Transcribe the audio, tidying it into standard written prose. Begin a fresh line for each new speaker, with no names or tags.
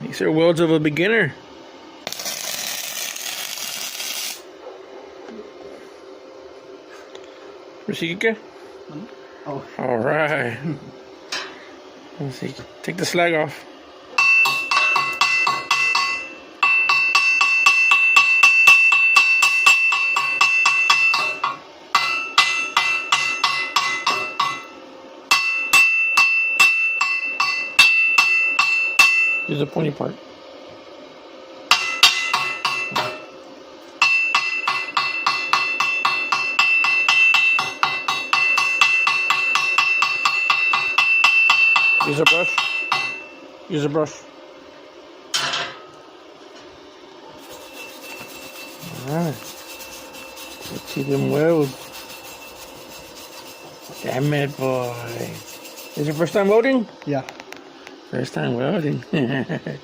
These are welds of a beginner. Rashika?
Oh.
All right. Let's see. Take the slag off. Here's the pointy part. Use a brush. Use a brush. Alright. Let's see them welds. Damn it, boy. Is your first time welding?
Yeah.
First time welding.